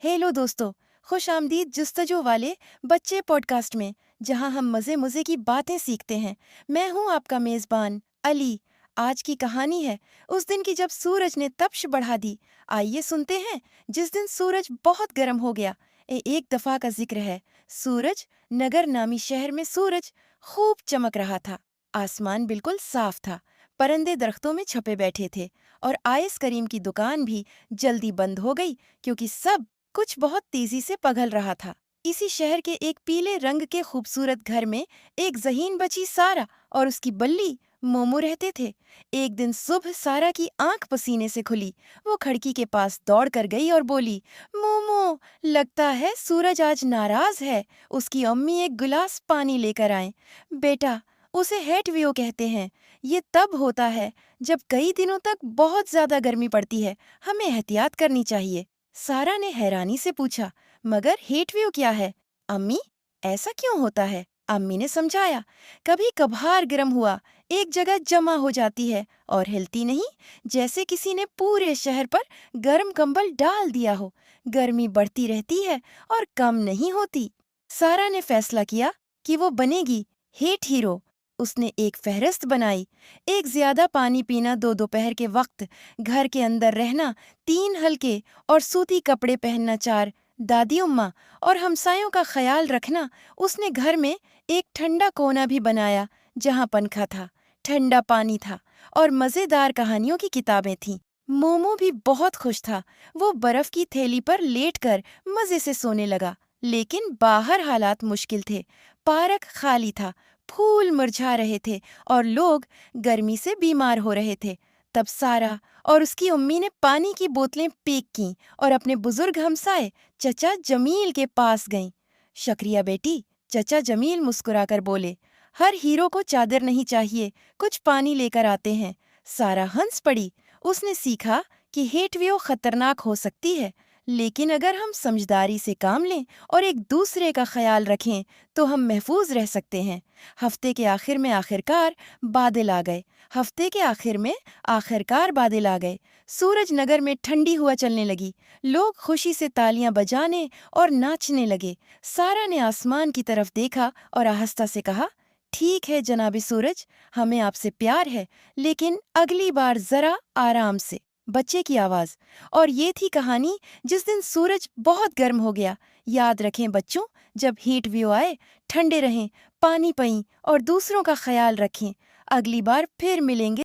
Hello दोस्तों, खुश आमदीद जुस्तजो वाले बच्चे पॉडकास्ट में, जहां हम मज़े मज़े की बातें सीखते हैं। मैं हूं आपका मेज़बान अली। आज की कहानी है उस दिन की जब सूरज ने तपिश बढ़ा दी। आइए सुनते हैं। जिस दिन सूरज बहुत गर्म हो गया। एक दफ़ा का जिक्र है। सूरज नगर नामी शहर में सूरज खूब चमक रहा था। आसमान बिल्कुल साफ था। परिंदे दरख्तों में छपे बैठे थे और आइस करीम की दुकान भी जल्दी बंद हो गई, क्योंकि सब कुछ बहुत तेजी से पघल रहा था। इसी शहर के एक पीले रंग के खूबसूरत घर में एक ज़हीन बच्ची सारा और उसकी बल्ली मोमो रहते थे। एक दिन सुबह सारा की आंख पसीने से खुली। वो खिड़की के पास दौड़ कर गई और बोली, मोमो, लगता है सूरज आज नाराज है। उसकी अम्मी एक गिलास पानी लेकर आए। बेटा, उसे हेट वेव कहते हैं। ये तब होता है जब कई दिनों तक बहुत ज्यादा गर्मी पड़ती है। हमें एहतियात करनी चाहिए। सारा ने हैरानी से पूछा, मगर हीट वेव क्या है अम्मी? ऐसा क्यों होता है? अम्मी ने समझाया, कभी कभार गर्म हुआ एक जगह जमा हो जाती है और हिलती नहीं, जैसे किसी ने पूरे शहर पर गर्म कंबल डाल दिया हो। गर्मी बढ़ती रहती है और कम नहीं होती। सारा ने फैसला किया कि वो बनेगी हीट हीरो। उसने एक फहरिस्त बनाई। एक ज्यादा पानी पीना, दो दोपहर के वक्त घर के अंदर रहना, 3 हल्के और सूती कपड़े पहनना, 4 दादी उम्मा और हमसायों का ख्याल रखना। उसने घर में एक ठंडा कोना भी बनाया जहाँ पंखा था, ठंडा पानी था और मज़ेदार कहानियों की किताबें थीं। मोमो भी बहुत खुश था। वो बर्फ की थैली पर लेटकर मज़े से सोने लगा। लेकिन बाहर हालात मुश्किल थे। पार्क खाली था, फूल मुरझा रहे थे और लोग गर्मी से बीमार हो रहे थे। तब सारा और उसकी अम्मी ने पानी की बोतलें पैक कीं और अपने बुजुर्ग हमसाए चचा जमील के पास गईं। शुक्रिया बेटी, चचा जमील मुस्कुराकर बोले। हर हीरो को चादर नहीं चाहिए, कुछ पानी लेकर आते हैं। सारा हंस पड़ी। उसने सीखा कि हेट वेव खतरनाक हो सकती है, लेकिन अगर हम समझदारी से काम लें और एक दूसरे का ख्याल रखें तो हम महफूज रह सकते हैं। हफ्ते के आखिर में आखिरकार बादल आ गए। हफ्ते के आखिर में आखिरकार बादल आ गए। सूरज नगर में ठंडी हुआ चलने लगी। लोग खुशी से तालियां बजाने और नाचने लगे। सारा ने आसमान की तरफ देखा और आहिस्ता से कहा, ठीक है जनाबे सूरज, हमें आपसे प्यार है, लेकिन अगली बार जरा आराम से। बच्चे की आवाज। और ये थी कहानी जिस दिन सूरज बहुत गर्म हो गया। याद रखें बच्चों, जब हीट वेव आए, ठंडे रहें, पानी पिएं और दूसरों का ख्याल रखें। अगली बार फिर मिलेंगे।